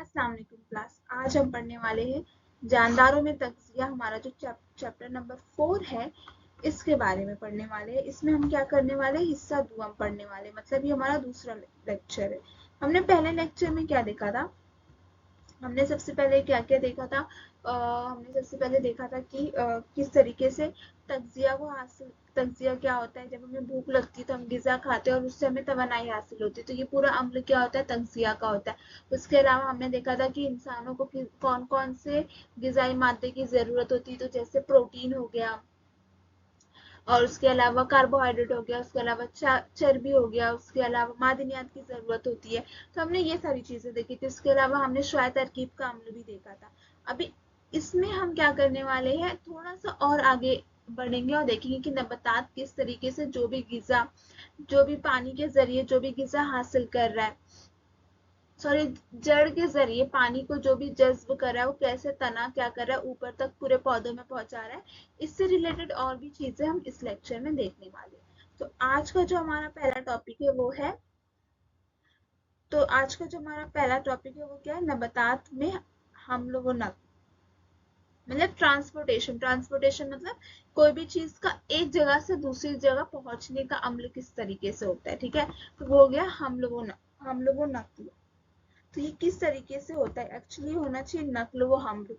अस्सलाम वालेकुम क्लास। आज हम पढ़ने वाले हैं जानदारों में तग़ज़िया। हमारा जो चैप्टर नंबर 4 है इसके बारे में पढ़ने वाले हैं। इसमें हम क्या करने वाले हैं, हिस्सा 2 हम पढ़ने वाले हैं, मतलब ये हमारा दूसरा लेक्चर है। हमने पहले लेक्चर में क्या देखा था, हमने सबसे पहले क्या क्या देखा था, हमने सबसे पहले देखा था कि किस तरीके से तग़ज़िया को हासिल, तग़ज़िया क्या होता है, जब हमें भूख लगती है तो हम ग़िज़ा खाते हैं और उससे हमें तवानाई हासिल होती है, तो ये पूरा अम्ल क्या होता है, तग़ज़िया का होता है। उसके अलावा हमने देखा था कि इंसानों को कौन कौन से ग़िज़ाई मादे की ज़रूरत होती है, तो जैसे प्रोटीन हो गया और उसके अलावा कार्बोहाइड्रेट हो गया, उसके अलावा चर्बी हो गया, उसके अलावा मादनियात की ज़रूरत होती है। तो हमने ये सारी चीज़ें देखी थी। उसके अलावा हमने शुआय तरकीब का अम्ल भी देखा था। अभी इसमें हम क्या करने वाले हैं, थोड़ा सा और आगे बढ़ेंगे और देखेंगे कि नबातात किस तरीके से जो भी ग़िज़ा, जो भी पानी के ज़रिए जो भी ग़िज़ा हासिल कर रहा है, सॉरी जड़ के जरिए पानी को जो भी जज्ब कर रहा है, वो कैसे तना क्या कर रहा है, ऊपर तक पूरे पौधों में पहुंचा रहा है। इससे रिलेटेड और भी चीजें हम इस लेक्चर में देखने वाले हैं। तो आज का जो हमारा पहला टॉपिक है वो है, तो आज का जो हमारा पहला टॉपिक है वो क्या है, नबातात में हमल व नक्ल, मतलब ट्रांसपोर्टेशन। ट्रांसपोर्टेशन मतलब कोई भी चीज का एक जगह से दूसरी जगह पहुंचने का अमल किस तरीके से होता है। ठीक है, तो वो हो गया हमल व नक्ल। तो ये किस तरीके से होता है, एक्चुअली होना चाहिए नक्ल व हमल।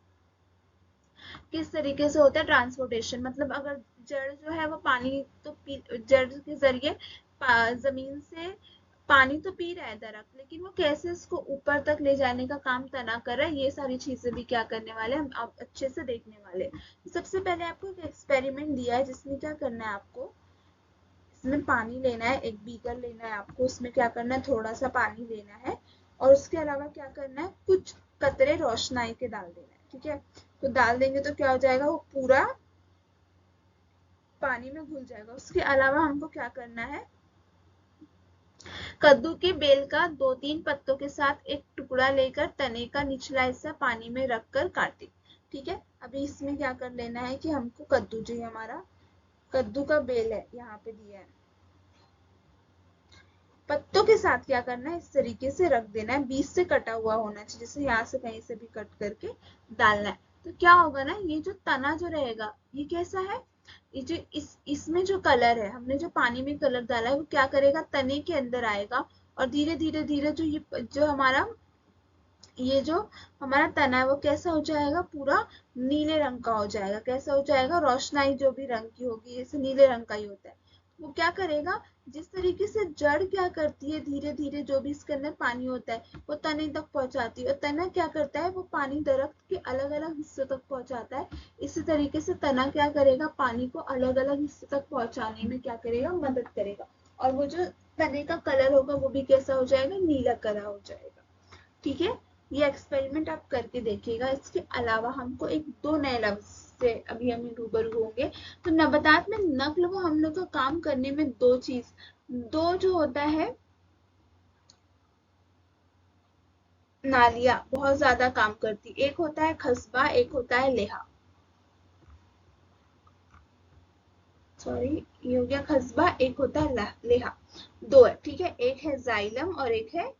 किस तरीके से होता है ट्रांसपोर्टेशन, मतलब अगर जड़ जो है वो पानी तो जड़ के जरिए जमीन से पानी तो पी रहा है दरख्त, लेकिन वो कैसे इसको ऊपर तक ले जाने का काम तना कर रहा है, ये सारी चीजें भी क्या करने वाले हम आप अच्छे से देखने वाले। सबसे पहले आपको एक एक्सपेरिमेंट दिया है जिसमें क्या करना है, आपको इसमें पानी लेना है, एक बीकर लेना है आपको, उसमें क्या करना है, थोड़ा सा पानी लेना है और उसके अलावा क्या करना है, कुछ कतरे रोशनाई के डाल देना है। ठीक है, तो डाल देंगे तो क्या हो जाएगा, वो पूरा पानी में घुल जाएगा। उसके अलावा हमको क्या करना है, कद्दू के बेल का 2-3 पत्तों के साथ एक टुकड़ा लेकर तने का निचला हिस्सा पानी में रखकर काटे। ठीक है, अभी इसमें क्या कर लेना है कि हमको कद्दू जो है, हमारा कद्दू का बेल है यहाँ पे दिया है, पत्तों के साथ क्या करना है, इस तरीके से रख देना है, बीच से कटा हुआ होना चाहिए, जैसे यहाँ से कहीं से भी कट करके डालना है। तो क्या होगा ना, ये जो तना जो रहेगा ये कैसा है, ये जो इसमें जो कलर है, हमने जो पानी में कलर डाला है वो क्या करेगा, तने के अंदर आएगा और धीरे धीरे धीरे जो ये जो हमारा तना है वो कैसा हो जाएगा, पूरा नीले रंग का हो जाएगा। कैसा हो जाएगा, रोशनाई जो भी रंग की होगी, जैसे नीले रंग का ही होता है। वो क्या करेगा, जिस तरीके से जड़ क्या करती है, धीरे धीरे जो भी इसके अंदर पानी होता है वो तने तक पहुंचाती है, और तना क्या करता है, वो पानी दरख्त के अलग अलग हिस्सों तक पहुंचाता है। इसी तरीके से तना क्या करेगा, पानी को अलग अलग हिस्सों तक पहुंचाने में क्या करेगा, मदद करेगा, और वो जो तने का कलर होगा वो भी कैसा हो जाएगा, नीला कलर हो जाएगा। ठीक है, ये एक्सपेरिमेंट आप करके देखिएगा। इसके अलावा हमको एक दो नए लफ्ज से अभी हम रूबरू होंगे। तो नबातात में नक्ल व हमलों का काम करने में दो जो होता है नालियां बहुत ज्यादा काम करती, एक होता है खसबा, एक होता है लेहा। सॉरी, ये हो गया खसबा, एक होता है लेहा। दो है, ठीक है, एक है जाइलम और एक है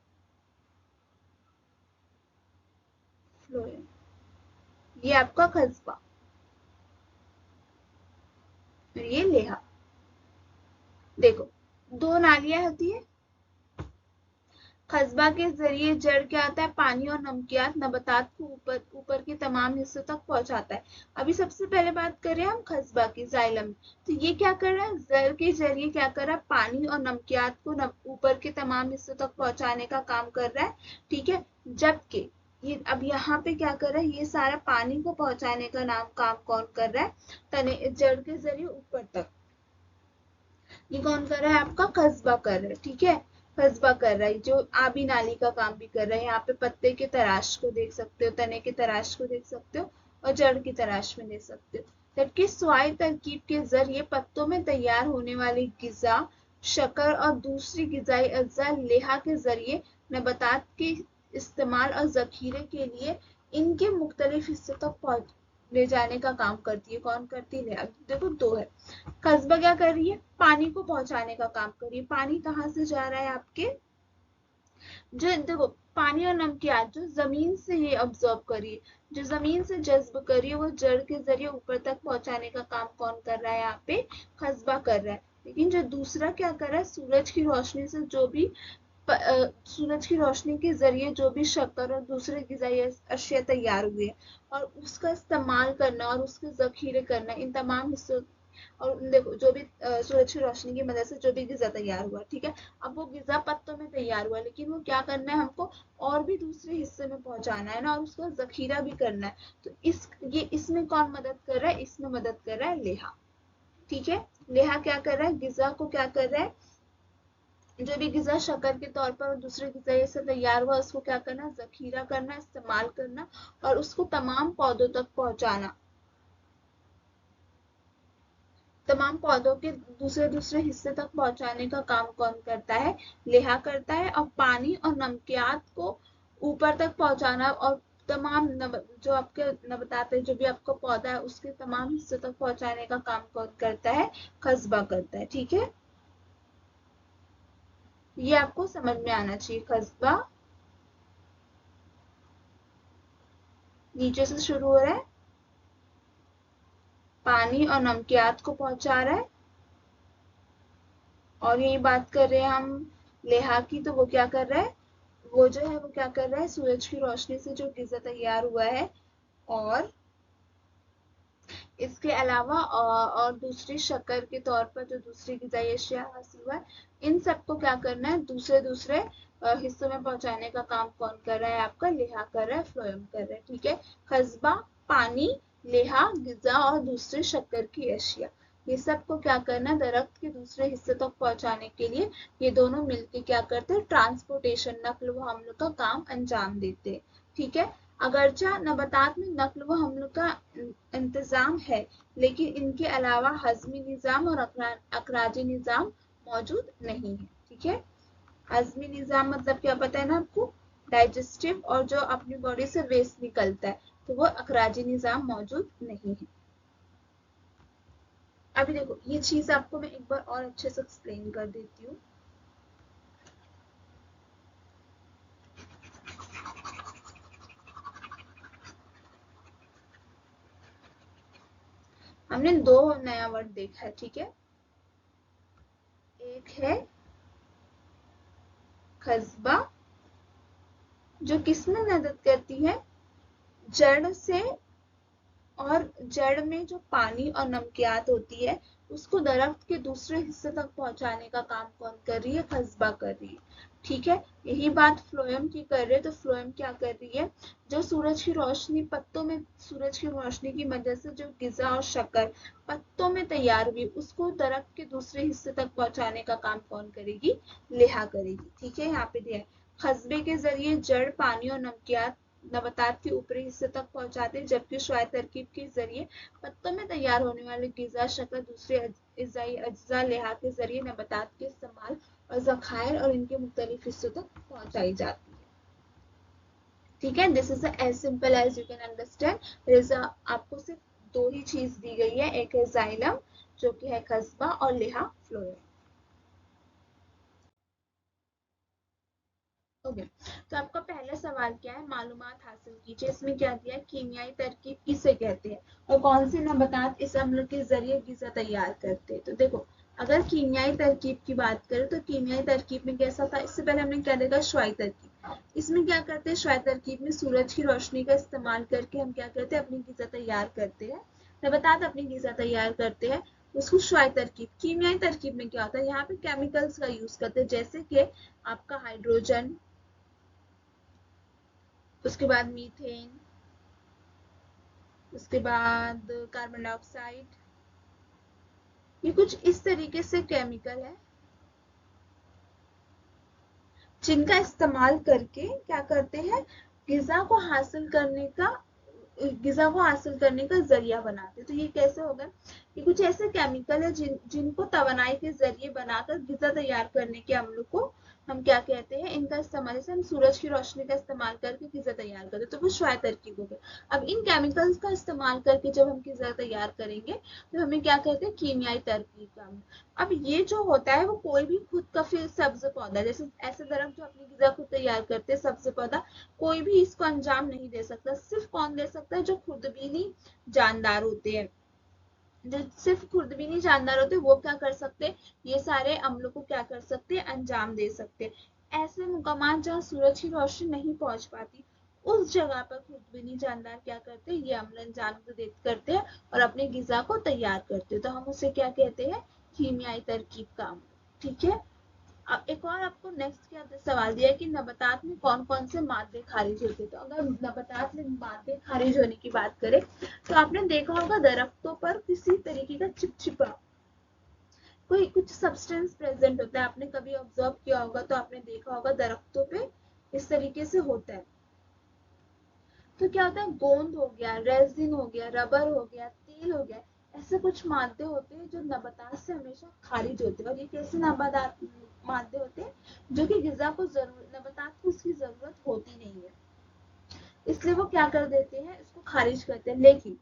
फ्लोएम। ये आपका खसबा और ये लेहा। देखो, दो नालियां होती है, कस्बा के जरिए जड़ क्या आता है, पानी और नमकियात नबातात को ऊपर ऊपर के तमाम हिस्सों तक पहुंचाता है। अभी सबसे पहले बात करें हम खस्बा की, जाइलम। तो ये क्या कर रहा है, जड़ के जरिए क्या कर रहा है, पानी और नमकियात को ऊपर के तमाम हिस्सों तक पहुंचाने का काम कर रहा है। ठीक है, जबकि ये अब यहाँ पे क्या कर रहा है, ये सारा पानी को पहुंचाने का काम कौन कर रहा है, तने जड़ के जरिए ऊपर तक, ये कौन कर रहा है, आपका कस्बा कर रहा है। ठीक है, कस्बा कर रहा है, जो आबी नाली का काम भी कर रहा है। यहाँ पे पत्ते के तराश को देख सकते हो, तने के तराश को देख सकते हो और जड़ की तराश में देख सकते हो। जबकि स्वाई तरकीब के जरिए पत्तों में तैयार होने वाली गिजा, शक्कर और दूसरी गिजाई अज्जा लेहा के जरिए नबातात के इस्तेमाल और जखीरे के लिए इनके मुख्तलिफ हिस्सों तक ले जाने का काम करती है। कौन करती है, अब देखो दो है। कस्बा क्या कर रही है, पानी को पहुंचाने का काम कर रही है। पानी कहाँ से जा रहा है, आपके जो देखो पानी और नमकियात जो जमीन से ये ऑब्जर्व करिए, जो जमीन से जज्ब करिए, वो जड़ के जरिए ऊपर तक पहुंचाने का काम कौन कर रहा है, यहाँ पे कस्बा कर रहा है। लेकिन जो दूसरा क्या कर रहा है, सूरज की रोशनी से जो भी सूरज की रोशनी के जरिए जो भी शक्कर और दूसरे ग़िज़ाई अशिया तैयार हुए और उसका इस्तेमाल करना और उसके जखीरे करना, इन तमाम हिस्सों और देखो जो भी सूरज की रोशनी की मदद से जो भी ग़िज़ा तैयार हुआ, ठीक है, अब वो ग़िज़ा पत्तों में तैयार हुआ, लेकिन वो क्या करना है हमको और भी दूसरे हिस्से में पहुंचाना है ना, और उसका जखीरा भी करना है। तो इसमें कौन मदद कर रहा है, इसमें मदद कर रहा है लेहा। ठीक है, लेहा क्या कर रहा है, ग़िज़ा को क्या कर रहा है, जो भी ग़िज़ा शक्कर के तौर पर और दूसरे ग़िज़ा से तैयार हुआ उसको क्या करना, जखीरा करना, इस्तेमाल करना और उसको तमाम पौधों तक पहुंचाना। तमाम पौधों के दूसरे दूसरे हिस्से तक पहुंचाने का काम कौन करता है, लेहा करता है। और पानी और नमकियात को ऊपर तक पहुंचाना और तमाम जो आपके नबातात है, जो भी आपका पौधा है, उसके तमाम हिस्से तक पहुंचाने का काम कौन करता है, कस्बा करता है। ठीक है, ये आपको समझ में आना चाहिए। कस्बा नीचे से शुरू हो रहा है, पानी और नमकियात को पहुंचा रहा है, और यही बात कर रहे हैं हम लेहा की, तो वो क्या कर रहा है, वो जो है वो क्या कर रहा है, सूरज की रोशनी से जो ग़िज़ा तैयार हुआ है और इसके अलावा और दूसरी शक्कर के तौर पर जो दूसरी ग़िज़ाई अशिया हासिल हुआ है, इन सबको क्या करना है, दूसरे दूसरे हिस्सों में पहुंचाने का काम कौन कर रहा है, आपका लेहा कर रहा है, फ्लोएम कर रहा है। ठीक है, कस्बा, पानी, लेहा, ग़िज़ा और दूसरे शक्कर की अशिया, ये सबको क्या करना है, दरख्त के दूसरे हिस्से तक पहुंचाने के लिए ये दोनों मिलके क्या करते हैं, ट्रांसपोर्टेशन, नकल व हमलों का काम अंजाम देते हैं। ठीक है, अगरचा नबातात में नकल व हमलों का इंतजाम है, लेकिन इनके अलावा हजमी निज़ाम और अखराजी निज़ाम मौजूद नहीं है। ठीक है, हजमी निज़ाम मतलब क्या पता है ना आपको, डाइजेस्टिव, और जो अपनी बॉडी से वेस्ट निकलता है, तो वो अखराजी निज़ाम मौजूद नहीं है। अभी देखो ये चीज आपको मैं एक बार और अच्छे से एक्सप्लेन कर देती हूँ। हमने दो नया वर्ड देखा है, ठीक है, एक है कस्बा जो किसमें मदद करती है, जड़ से, और जड़ में जो पानी और नमकियात होती है उसको दरख्त के दूसरे हिस्से तक पहुंचाने का काम कौन कर रही है, कस्बा कर रही है। ठीक है, यही बात फ्लोएम की कर रहे हैं, तो फ्लोएम क्या कर रही है, जो सूरज की रोशनी पत्तों में, सूरज की रोशनी की वजह से जो ग़िज़ा और शक्कर पत्तों में तैयार हुई उसको दरख्त के दूसरे हिस्से तक पहुंचाने का काम कौन करेगी, लेहा करेगी। ठीक है, यहाँ पे दिया है, कस्बे के जरिए जड़, पानी और नमकियात नबातात के ऊपरी हिस्से तक पहुंचाते हैं, जबकि शुआई तरकीब के जरिए पत्तों में तैयार होने वाले ग़िज़ा, शक्कर दूसरे अज्जा लेहा के जरिए नबातात के इस्तेमाल और ज़खायर और इनके मुख्तलिफ हिस्सों तक पहुंचाई जाती है। ठीक है, this is as simple as you can understand. आपको सिर्फ दो ही चीज दी गई है, एक है जाइलम जो कि है कस्बा, और लेहा फ्लोएम। ओके, तो आपका पहला सवाल क्या है, मालूमात हासिल कीजिए। इसमें क्या दिया है, कीमियाई तरकीब किसे कहते हैं और कौन से नबातात इस अम्ल के जरिए ग़िज़ा तैयार करते हैं। तो देखो, अगर कीमियाई तरकीब की बात करें तो कीमियाई तरकीब में कैसा था, इससे पहले हमने क्या देखा, शुआई तरकीब। इसमें क्या करते हैं, शुआई तरकीब में सूरज की रोशनी का इस्तेमाल करके हम क्या करते हैं, अपनी ग़िज़ा तैयार करते हैं, नबातात अपनी ग़िज़ा तैयार करते हैं, उसको शुआई तरकीब। कीमियाई तरकीब में क्या होता है, यहाँ पे केमिकल्स का यूज करते हैं, जैसे कि आपका हाइड्रोजन, उसके बाद मीथेन, उसके बाद कार्बन डाइऑक्साइड, ये कुछ इस तरीके से केमिकल है जिनका इस्तेमाल करके क्या करते हैं, ग़िज़ा को हासिल करने का, ग़िज़ा को हासिल करने का जरिया बनाते हैं। तो ये कैसे होगा, ये कुछ ऐसे केमिकल है जिनको तवानाई के जरिए बनाकर ग़िज़ा तैयार करने के अमलों को हम क्या कहते हैं, इनका इस्तेमाल, जैसे हम सूरज की रोशनी का इस्तेमाल करके ग़िज़ा तैयार करते हैं, तो वो श्वाय तरकीब हो गया। अब इन केमिकल्स का इस्तेमाल करके जब हम ग़िज़ा तैयार करेंगे तो हमें क्या कहते हैं, कीमियाई तरकीब का। अब ये जो होता है वो कोई भी खुद का फिर सब्ज पौधा, जैसे ऐसे दरख्त जो अपनी ग़िज़ा खुद तैयार करते हैं, सब्ज पौधा, कोई भी इसको अंजाम नहीं दे सकता। सिर्फ कौन दे सकता है, जो खुर्दबीनी जानदार होते हैं। जो सिर्फ खुर्दबीनी जानदार होते हैं वो क्या कर सकते हैं, ये सारे अम्लों को क्या कर सकते हैं, अंजाम दे सकते हैं। ऐसे मुकामात जहाँ सूरज की रोशनी नहीं पहुंच पाती, उस जगह पर खुर्दबीनी जानदार क्या करते हैं, ये अम्ल अंजाम करते हैं और अपने ग़िज़ा को तैयार करते हैं। तो हम उसे क्या कहते हैं, कीमियाई तरकीब का अम्ल। ठीक है। अब एक और आपको नेक्स्ट क्या सवाल दिया है कि नबातात में कौन कौन से मादे खारिज होते हैं। तो अगर नबातात में मादे खारिज होने की बात करें तो आपने देखा होगा दरख्तों पर किसी तरीके का चिपचिपा कोई कुछ सब्सटेंस प्रेजेंट होता है। आपने कभी ऑब्जर्व किया होगा तो आपने देखा होगा दरख्तों पे इस तरीके से होता है। तो क्या होता है, गोंद हो गया, रेजिन हो गया, रबर हो गया, तेल हो गया, ऐसे कुछ मादे होते हैं जो नबातात से हमेशा खारिज होते हैं। और ये कैसे नबातात मादे होते हैं, जो कि ग़िज़ा को नबातात को उसकी जरूरत होती नहीं है, इसलिए वो क्या कर देते हैं, इसको खारिज करते हैं। लेकिन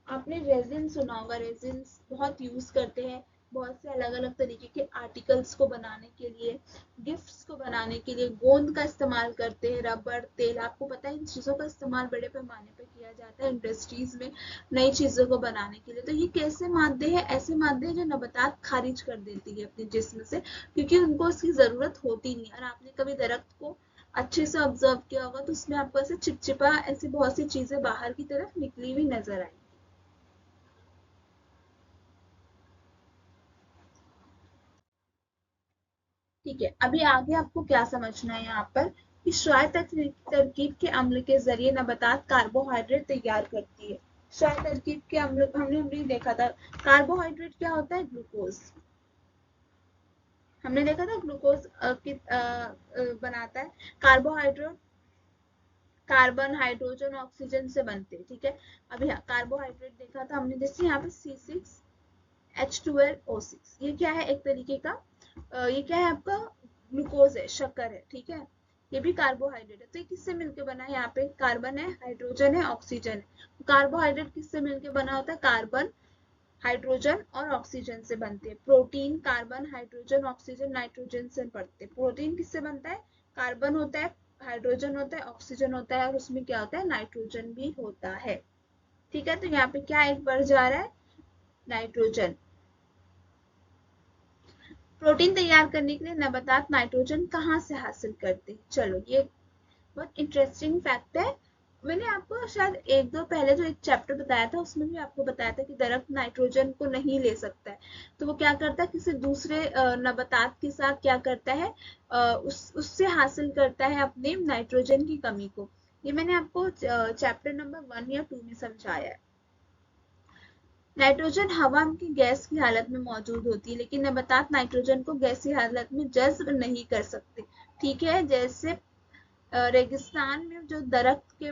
आपने रेजिन सुना होगा, रेजिन बहुत यूज करते हैं बहुत से अलग अलग तरीके के आर्टिकल्स को बनाने के लिए, गिफ्ट्स को बनाने के लिए गोंद का इस्तेमाल करते हैं, रबर, तेल। आपको पता है इन चीजों का इस्तेमाल बड़े पैमाने पर किया जाता है इंडस्ट्रीज में नई चीजों को बनाने के लिए। तो ये कैसे मादे हैं, ऐसे मादे हैं जो नबातात खारिज कर देती है अपने जिस्म से, क्योंकि उनको उसकी जरूरत होती नहीं। और आपने कभी दरख्त को अच्छे से ऑब्जर्व किया होगा तो उसमें आपको ऐसे चिपचिपा ऐसी बहुत सी चीजें बाहर की तरफ निकली हुई नजर आई। ठीक है, अभी आगे आपको क्या समझना है यहाँ पर कि श्वाय तरकीब के अम्ल के जरिए नबातात कार्बोहाइड्रेट तैयार करती है। श्वाय तरकीब के अम्ल हमने हमने देखा था, कार्बोहाइड्रेट क्या होता है, ग्लूकोज। हमने देखा था ग्लूकोज बनाता है कार्बोहाइड्रेट, कार्बन, हाइड्रोजन, ऑक्सीजन से बनते हैं। ठीक है, अभी कार्बोहाइड्रेट देखा था हमने, जैसे यहाँ पे C6H12O6, ये क्या है, एक तरीके का ये क्या है आपका, ग्लूकोज है, शक्कर है। ठीक है, ये भी कार्बोहाइड्रेट है। तो ये किससे मिलकर बना है, यहाँ पे कार्बन है, हाइड्रोजन है, ऑक्सीजन है। कार्बोहाइड्रेट किससे मिलकर बना होता है, कार्बन, हाइड्रोजन और ऑक्सीजन से बनते हैं। Protein carbon, hydrogen, oxygen, nitrogen से बनते हैं। प्रोटीन किससे बनता है, कार्बन होता है, हाइड्रोजन होता है, ऑक्सीजन होता है और उसमें क्या होता है, नाइट्रोजन भी होता है। ठीक है, तो यहाँ पे क्या एक बढ़ जा रहा है, नाइट्रोजन। प्रोटीन तैयार करने के लिए नबातात नाइट्रोजन कहाँ से हासिल करते हैं, चलो ये बहुत इंटरेस्टिंग फैक्ट है। मैंने आपको शायद एक दो पहले जो एक चैप्टर बताया था उसमें भी आपको बताया था कि दरख्त नाइट्रोजन को नहीं ले सकता है, तो वो क्या करता है, किसी दूसरे नबातात के साथ क्या करता है, उससे हासिल करता है अपने नाइट्रोजन की कमी को। ये मैंने आपको चैप्टर नंबर 1 या 2 में समझाया है। नाइट्रोजन हवा की गैस की हालत में मौजूद होती है, लेकिन नबातात नाइट्रोजन को गैसीय हालत में जज्ब नहीं कर सकते। ठीक है, जैसे रेगिस्तान में जो दरख्त के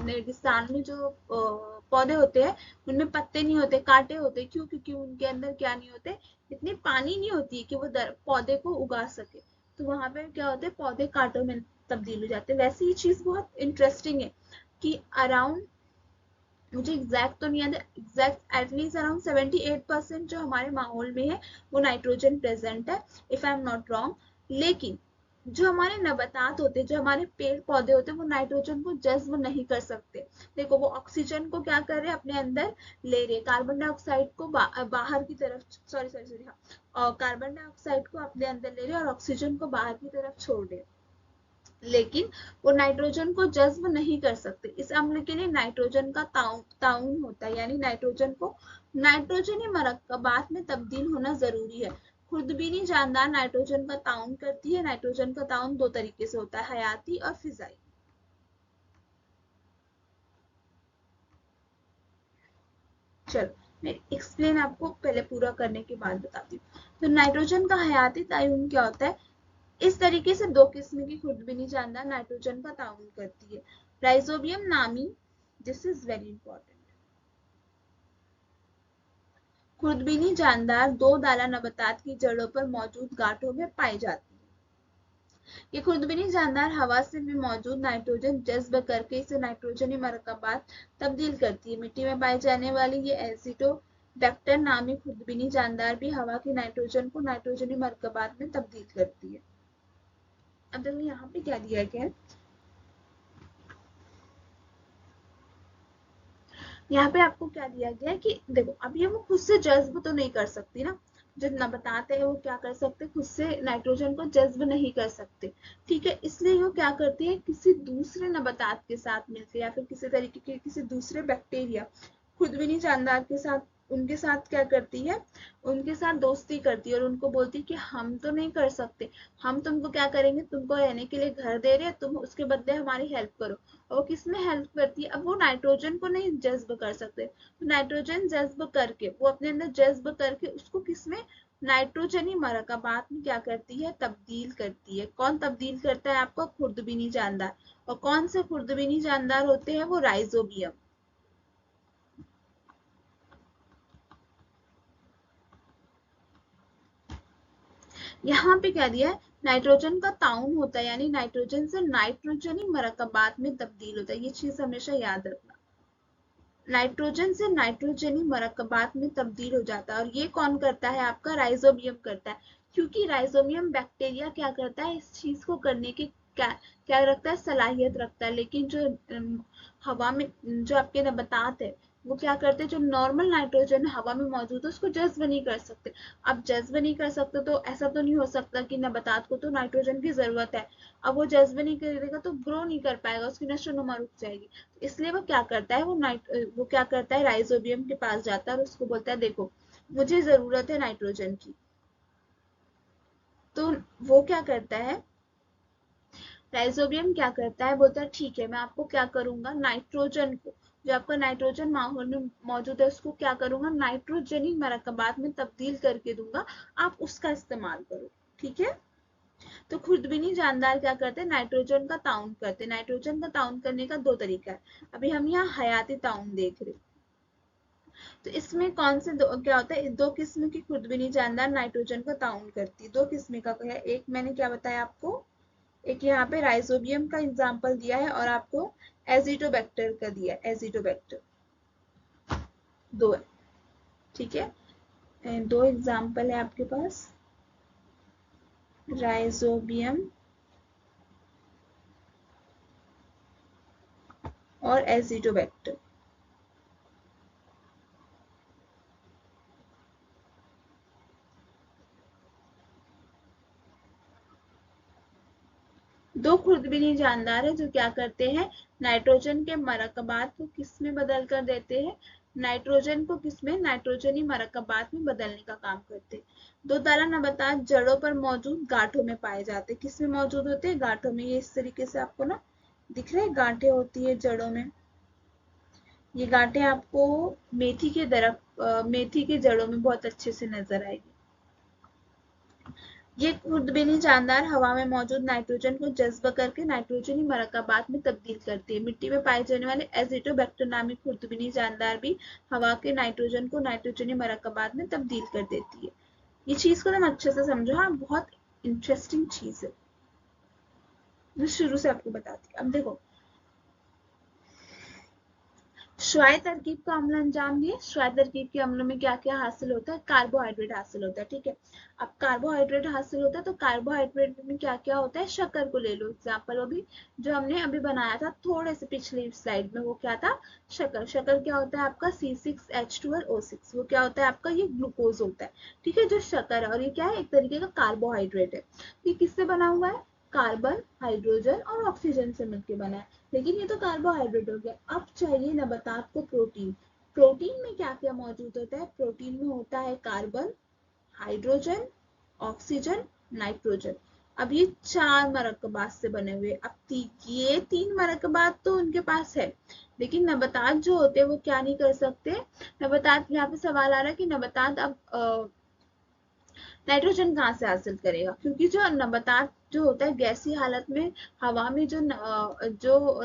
रेगिस्तान में जो पौधे होते हैं उनमें पत्ते नहीं होते, कांटे होते। क्यों, क्योंकि उनके अंदर क्या नहीं होते, इतनी पानी नहीं होती कि वो पौधे को उगा सके। तो वहां पे क्या होते हैं, पौधे कांटों में तब्दील हो जाते हैं। वैसे ये चीज बहुत इंटरेस्टिंग है कि अराउंड, मुझे एग्जैक्ट तो नहीं याद है, एग्जैक्ट एटलीस्ट अराउंड 78% जो हमारे माहौल में है वो नाइट्रोजन प्रेजेंट है, if I am not wrong. लेकिन जो हमारे नबातात होते हैं, जो हमारे पेड़ पौधे होते हैं, वो नाइट्रोजन को जज्ब नहीं कर सकते। देखो वो ऑक्सीजन को क्या कर रहे हैं, अपने अंदर ले रहे, कार्बन डाइऑक्साइड को बाहर की तरफ, सॉरी सॉरी सॉरी, हाँ, कार्बन डाइऑक्साइड को अपने अंदर ले रहे और ऑक्सीजन को बाहर की तरफ छोड़ रहे, लेकिन वो नाइट्रोजन को जज्ब नहीं कर सकते। इस अम्ल के लिए नाइट्रोजन का ताउन होता है, यानी नाइट्रोजन को नाइट्रोजनी मरकबात में तब्दील होना जरूरी है। खुर्दबीनी जानदार नाइट्रोजन का ताउन करती है। नाइट्रोजन का ताउन दो तरीके से होता है, हयाती और फिजाई। चलो मैं एक्सप्लेन आपको पहले पूरा करने के बाद बताती हूँ। तो नाइट्रोजन का हयाती ताउन क्या होता है, इस तरीके से दो किस्म की खुर्दबीनी जानदार नाइट्रोजन का ताउन करती है। राइजोबियम नामी, दिस इज वेरी इंपॉर्टेंट, खुर्दबीनी जानदार दो दाला नबातात की जड़ों पर मौजूद गांठों में पाई जाती है। ये खुर्दबीनी जानदार हवा से भी मौजूद नाइट्रोजन जज्ब करके इसे नाइट्रोजनी मरकबात तब्दील करती है। मिट्टी में पाई जाने वाली ये एजिटोबैक्टर नामी खुर्दबीनी जानदार भी हवा के नाइट्रोजन को नाइट्रोजनी मरकबात में तब्दील करती है। अब देखो यहाँ पे क्या दिया गया है, यहाँ पे आपको क्या दिया गया है कि देखो अब ये वो खुद से जज्ब तो नहीं कर सकती ना, जो नबातात है वो क्या कर सकते, खुद से नाइट्रोजन को जज्ब नहीं कर सकते, ठीक है। इसलिए वो क्या करती है, किसी दूसरे नबातात के साथ मिलकर या फिर किसी तरीके के किसी दूसरे बैक्टीरिया खुर्दबीनी जानदार के साथ, उनके साथ क्या करती है, उनके साथ दोस्ती करती है और उनको बोलती है कि हम तो नहीं कर सकते, हम तुमको क्या करेंगे, तुमको रहने के लिए घर दे रहे हैं, तुम उसके बदले हमारी हेल्प करो। और वो किसमें हेल्प करती है, अब वो नाइट्रोजन को नहीं जज्ब कर सकते, तो नाइट्रोजन जज्ब करके वो अपने अंदर जज्ब करके उसको किसमें, नाइट्रोजनी मरकबात में क्या करती है, तब्दील करती है। कौन तब्दील करता है, आपका खुर्दबीनी जानदार। और कौन से खुर्दबीनी जानदार होते हैं, वो राइजोबियम। यहाँ पे क्या दिया है, नाइट्रोजन का ताउन होता है, यानी नाइट्रोजन से नाइट्रोजनी मरकबात में तब्दील होता है। ये चीज हमेशा याद रखना, नाइट्रोजन से नाइट्रोजनी मरकबात में तब्दील हो जाता है। और ये कौन करता है, आपका राइजोबियम करता है, क्योंकि राइजोबियम बैक्टीरिया क्या करता है, इस चीज को करने की क्या क्या रखता है, सलाहियत रखता है। लेकिन जो हवा में जो आपके नबातात है वो क्या करते हैं, जो नॉर्मल नाइट्रोजन हवा में मौजूद है उसको जज्ब नहीं कर सकते। अब जज्ब नहीं कर सकते तो ऐसा तो नहीं हो सकता कि नबातात को तो नाइट्रोजन की जरूरत है, अब वो जज्ब नहीं करेगा तो ग्रो नहीं कर पाएगा, उसकी नशोनुमा रुक जाएगी। इसलिए वो क्या करता है, वो क्या करता है, राइजोबियम के पास जाता है और उसको बोलता है देखो मुझे जरूरत है नाइट्रोजन की। तो वो क्या करता है, राइजोबियम क्या करता है, बोलता है ठीक है मैं आपको क्या करूंगा, नाइट्रोजन को, जो आपका नाइट्रोजन माहौल में मौजूद है उसको क्या करूंगा, नाइट्रोजनी मरकबात में तब्दील करके दूंगा, आप उसका इस्तेमाल करो, ठीक है। तो खुर्दबीनी जानदार क्या करते हैं, नाइट्रोजन का ताउन करते हैं। नाइट्रोजन का ताउन करने का दो तरीका है, अभी हम यहाँ हयाती ताउन देख रहे हैं। तो इसमें कौन से क्या होता है, दो किस्म की खुर्दबीनी जानदार नाइट्रोजन का ताउन करती है। दो किस्म का है, एक मैंने क्या बताया आपको, एक यहाँ पे राइजोबियम का एग्जाम्पल दिया है और आपको एजिटोबैक्टर का दिया है, एजिटोबैक्टर दो है, ठीक है। दो एग्जाम्पल है आपके पास, राइजोबियम और एजिटोबैक्टर। दो खुर्दबीनी जानदार है जो क्या करते हैं, नाइट्रोजन के मरकबात को किस में बदल कर देते हैं, नाइट्रोजन को किस में, नाइट्रोजनी मरकबात में बदलने का काम करते हैं। दो तारा नबातात जड़ों पर मौजूद गांठों में पाए जाते हैं। किस में मौजूद होते हैं, गांठों में। ये इस तरीके से आपको ना दिख रहे हैं, गांठें होती है जड़ों में। ये गांठें आपको मेथी के मेथी के जड़ों में बहुत अच्छे से नजर आएगी। ये खुर्दबीनी जानदार हवा में मौजूद नाइट्रोजन को जज्ब करके नाइट्रोजनी मरकबात में तब्दील करती है। मिट्टी में पाए जाने वाले एजिटोबैक्टर नामी खुर्दबीनी जानदार भी हवा के नाइट्रोजन को नाइट्रोजनी मरकबात में तब्दील कर देती है। ये चीज को तुम अच्छे से समझो, हाँ बहुत इंटरेस्टिंग चीज है, मैं शुरू से आपको बताती हूँ। अब देखो श्वाय तरकीब का अम्ल अंजाम दिए, श्वाय तरकीब के अम्लों में क्या क्या हासिल होता है, कार्बोहाइड्रेट हासिल होता है, ठीक है। अब कार्बोहाइड्रेट हासिल होता है तो कार्बोहाइड्रेट में क्या क्या होता है, शक्कर को ले लो एग्जाम्पल, अभी जो हमने अभी बनाया था थोड़े से पिछली स्लाइड में, वो क्या था, शक्कर। शक्कर क्या होता है आपका C6H12 और O6, वो क्या होता है आपका, ये ग्लूकोज होता है, ठीक है, जो शक्कर है। और ये क्या है, एक तरीके का कार्बोहाइड्रेट है। ये किससे बना हुआ है, कार्बन, हाइड्रोजन और ऑक्सीजन से मिलकर बना है। लेकिन ये तो कार्बोहाइड्रेट हो गया। अब चाहिए नबातात को प्रोटीन। प्रोटीन में क्या क्या मौजूद होता है, प्रोटीन में होता है कार्बन, हाइड्रोजन, ऑक्सीजन, नाइट्रोजन। अब ये चार मरकबात से बने हुए। अब ये तीन मरकबात तो उनके पास है, लेकिन नबातात जो होते हैं वो क्या नहीं कर सकते, नबातात, यहाँ पे सवाल आ रहा है कि नबातात अब नाइट्रोजन कहाँ से हासिल करेगा, क्योंकि जो नबातात जो होता है गैसीय हालत में, हवा में जो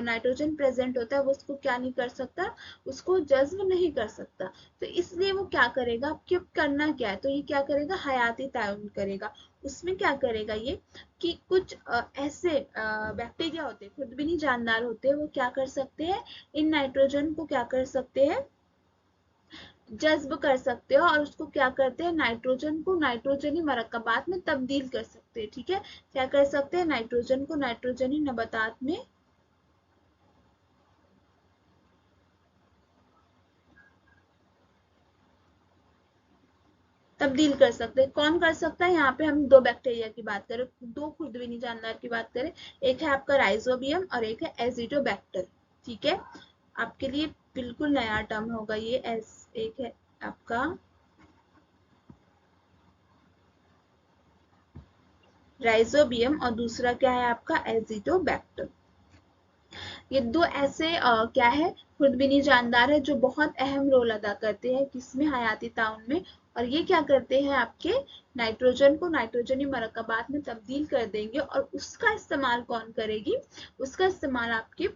नाइट्रोजन प्रेजेंट होता है वो उसको क्या नहीं कर सकता, उसको जज्ब नहीं कर सकता। तो इसलिए वो क्या करेगा, अब क्या करना क्या है, तो ये क्या करेगा, हयाती ताउन करेगा। उसमें क्या करेगा ये कि कुछ ऐसे बैक्टीरिया होते हैं, खुद भी नहीं जानदार होते, वो क्या कर सकते हैं, इन नाइट्रोजन को क्या कर सकते हैं, जज्ब कर सकते हो, और उसको क्या करते हैं, नाइट्रोजन को नाइट्रोजनी मरकबात में तब्दील कर सकते हैं। ठीक है, क्या कर सकते हैं, नाइट्रोजन को नाइट्रोजनी नबातात में तब्दील कर सकते हैं। कौन कर सकता है, यहाँ पे हम दो बैक्टीरिया की बात करें, दो खुद भी नहीं जानदार की बात करें, एक है आपका राइजोबियम और एक है एजिटोबैक्टर। ठीक है, आपके लिए बिल्कुल नया टर्म होगा ये। एक है आपका राइजोबियम और दूसरा क्या है आपका एजिटोबैक्टर। ये दो ऐसे क्या है, खुद भी नहीं जानदार है, जो बहुत अहम रोल अदा करते हैं किसमें, हयाती ताउन में। और ये क्या करते हैं, आपके नाइट्रोजन को नाइट्रोजनी मरकबात में तब्दील कर देंगे, और उसका इस्तेमाल कौन करेगी, उसका इस्तेमाल आपके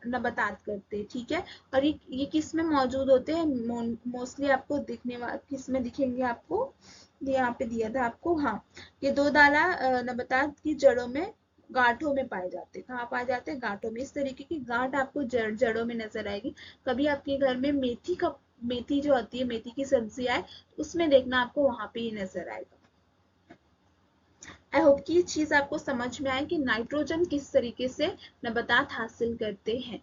नबातात करते हैं। ठीक है, और ये किस में मौजूद होते हैं, मोस्टली आपको दिखने वाले किस में दिखेंगे आपको, ये यहाँ पे दिया था आपको, हाँ, ये दो दाला नबातात की जड़ों में, गांठों में पाए जाते हैं। कहाँ पाए जाते हैं, गांठों में। इस तरीके की गांठ आपको जड़ों में नजर आएगी। कभी आपके घर में मेथी जो होती है, मेथी की सब्जी आए, उसमें देखना आपको वहां पे ही नजर आएगा। आई होप कि ये चीज आपको समझ में आए कि नाइट्रोजन किस तरीके से नबातात हासिल करते हैं।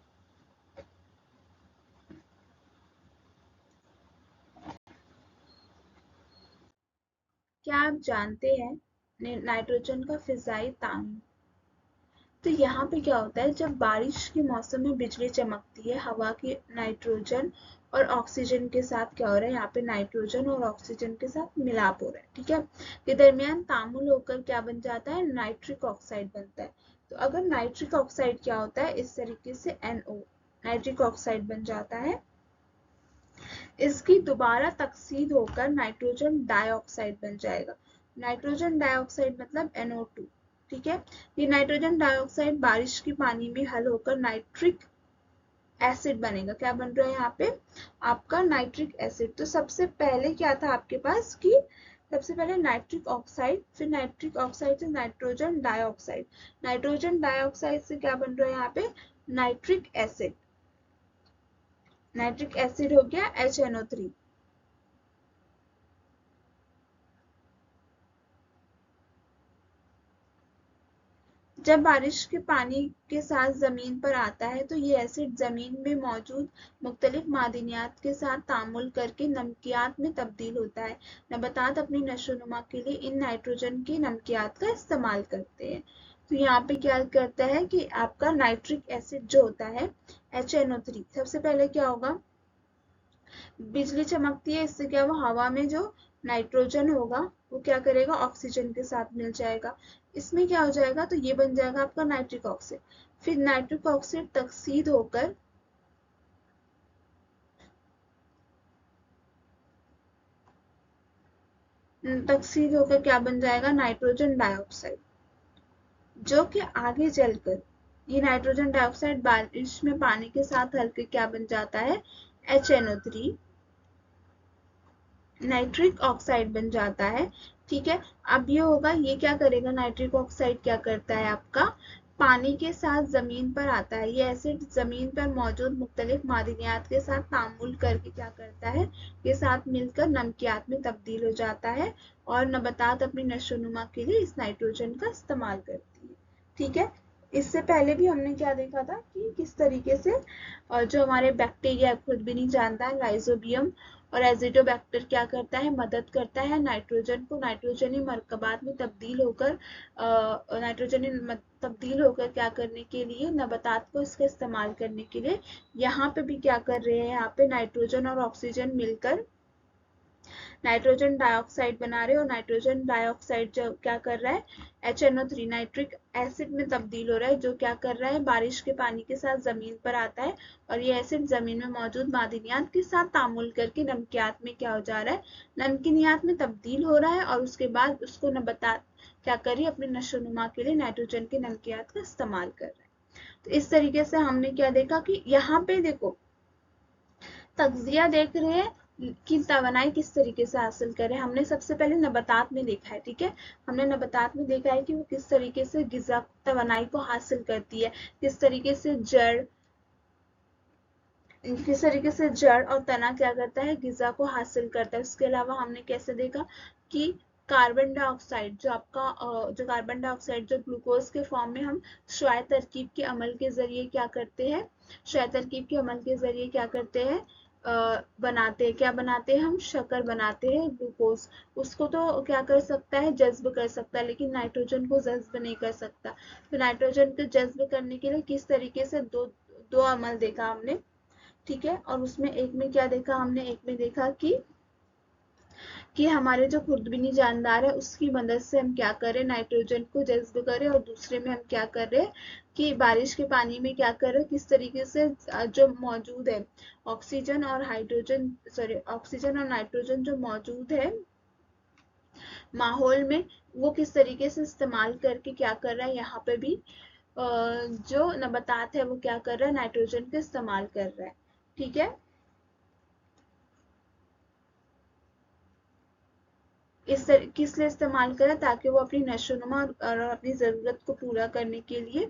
क्या आप जानते हैं नाइट्रोजन का फिजाई तान, तो यहाँ पे क्या होता है, जब बारिश के मौसम में बिजली चमकती है, हवा की नाइट्रोजन और ऑक्सीजन के साथ क्या हो रहा है, यहाँ पे नाइट्रोजन और ऑक्सीजन के साथ मिलाप हो रहा है। ठीक है, के दरमियान तामुल होकर क्या बन जाता है, नाइट्रिक ऑक्साइड बनता है। तो अगर नाइट्रिक ऑक्साइड क्या होता है, इस तरीके से NO नाइट्रिक ऑक्साइड बन जाता है, इसकी दोबारा तकसीद होकर नाइट्रोजन डाइऑक्साइड बन जाएगा। नाइट्रोजन डाइऑक्साइड मतलब NO2। ठीक है, ये नाइट्रोजन डाइऑक्साइड बारिश के पानी में हल होकर नाइट्रिक एसिड बनेगा। क्या बन रहा है यहाँ पे, आपका नाइट्रिक एसिड। तो सबसे पहले क्या था आपके पास कि सबसे पहले नाइट्रिक ऑक्साइड, फिर नाइट्रिक ऑक्साइड से नाइट्रोजन डाइऑक्साइड, नाइट्रोजन डाइऑक्साइड से क्या बन रहा है यहाँ पे, नाइट्रिक एसिड। नाइट्रिक एसिड हो गया HNO3। जब बारिश के पानी के साथ जमीन पर आता है, तो ये एसिड जमीन में मौजूद मुख्तलिफ मादनियात के साथ तामुल करके नमकियात में तब्दील होता है। नबातात अपनी नशोनुमा के लिए इन नाइट्रोजन के नमकियात का इस्तेमाल करते हैं। तो यहाँ पे क्या करता है कि आपका नाइट्रिक एसिड जो होता है HNO3, सबसे पहले क्या होगा, बिजली चमकती है, इससे क्या हुआ, हवा में जो नाइट्रोजन होगा वो क्या करेगा, ऑक्सीजन के साथ मिल जाएगा, इसमें क्या हो जाएगा, तो ये बन जाएगा आपका नाइट्रिक ऑक्साइड। फिर नाइट्रिक ऑक्साइड तकसीद होकर क्या बन जाएगा, नाइट्रोजन डाइऑक्साइड, जो कि आगे चलकर ये नाइट्रोजन डाइऑक्साइड बारिश में पानी के साथ हल्के क्या बन जाता है, HNO3 नाइट्रिक ऑक्साइड बन जाता है। ठीक है, अब ये होगा, ये क्या करेगा, नाइट्रिक ऑक्साइड क्या करता है आपका, पानी के साथ जमीन पर आता है, ये एसिड जमीन पर मौजूद मुख्तलिफ मादनियात के साथ तामुल करके क्या करता है, ये साथ मिलकर नमकियात में तब्दील हो जाता है, और नबातात अपनी नशोनुमा के लिए इस नाइट्रोजन का इस्तेमाल करती है। ठीक है, इससे पहले भी हमने क्या देखा था कि किस तरीके से जो हमारे बैक्टीरिया खुद भी नहीं जानता है, लाइजोबियम और एजिडोबैक्टर क्या करता है, मदद करता है नाइट्रोजन को नाइट्रोजनी मरकबात में तब्दील होकर क्या करने के लिए, नबातात को इसका इस्तेमाल करने के लिए। यहाँ पे भी क्या कर रहे हैं, यहाँ पे नाइट्रोजन और ऑक्सीजन मिलकर नाइट्रोजन डाइऑक्साइड बना रहे हैं, और नाइट्रोजन डाइऑक्साइड जो क्या कर रहा है, HNO3 नाइट्रिक एसिड में तब्दील हो रहा है, जो क्या कर रहा है, बारिश के पानी के साथ जमीन पर आता है, और ये एसिड जमीन में मौजूद मादनियात के साथ तामुल करके नमकियात में क्या हो जा रहा है, नमकीनियात में तब्दील हो रहा है, और उसके बाद उसको नबातात क्या करिए, अपने नशोनुमा के लिए नाइट्रोजन के नमकियात का इस्तेमाल कर रहा है। तो इस तरीके से हमने क्या देखा कि यहाँ पे देखो तज्जिया देख रहे हैं, कि तवानाई किस तरीके से हासिल करें। हमने सबसे पहले नबातात में देखा है, ठीक है, हमने नबातात में देखा है कि वो किस तरीके से ग़िज़ा तवानाई को हासिल करती है, किस तरीके से जड़ और तना क्या करता है, ग़िज़ा को हासिल करता है। उसके अलावा हमने कैसे देखा कि कार्बन डाइऑक्साइड जो आपका जो कार्बन डाइऑक्साइड जो ग्लूकोज के फॉर्म में हम श्वाय तरकीब के अमल के जरिए क्या करते हैं, श्वाय तरकीब के अमल के जरिए क्या करते हैं, बनाते हैं, क्या बनाते हैं, हम शक्कर बनाते हैं, ग्लूकोज। उसको तो क्या कर सकता है, जज्ब कर सकता है, लेकिन नाइट्रोजन को जज्ब नहीं कर सकता। तो नाइट्रोजन को जज्ब करने के लिए किस तरीके से दो दो अमल देखा हमने, ठीक है। और उसमें एक में क्या देखा हमने, एक में देखा कि हमारे जो खुर्दबीनी जानदार है उसकी मदद से हम क्या करें, नाइट्रोजन को जज्ब करें, और दूसरे में हम क्या कर रहे हैं कि बारिश के पानी में क्या कर रहे हैं, किस तरीके से जो मौजूद है ऑक्सीजन और नाइट्रोजन जो मौजूद है माहौल में, वो किस तरीके से इस्तेमाल करके क्या कर रहा है, यहाँ पे भी जो नबातात है वो क्या कर रहा है, नाइट्रोजन का इस्तेमाल कर रहा है, ठीक है। किस लिए इस्तेमाल करें, ताकि वो अपनी नशोनुमा और अपनी ज़रूरत को पूरा करने के लिए,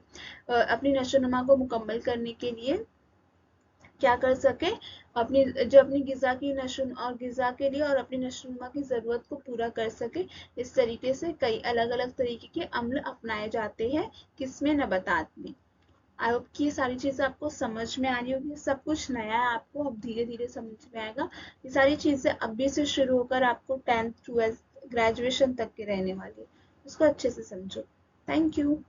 अपनी नशोनुमा को मुकम्मल करने के लिए क्या कर सके, अपनी ग़िज़ा की नशो और ग़िज़ा के लिए और अपनी नशोनुमा की ज़रूरत को पूरा कर सके। इस तरीके से कई अलग अलग तरीके के अम्ल अपनाए जाते हैं, किसमें, नबातात में। आई होप कि ये सारी चीज़ें आपको समझ में आ रही होगी। सब कुछ नया है आपको, अब धीरे धीरे समझ में आएगा। ये सारी चीज़ें अभी से शुरू होकर आपको 10th 12th ग्रेजुएशन तक के रहने वाली है, उसको अच्छे से समझो। Thank you.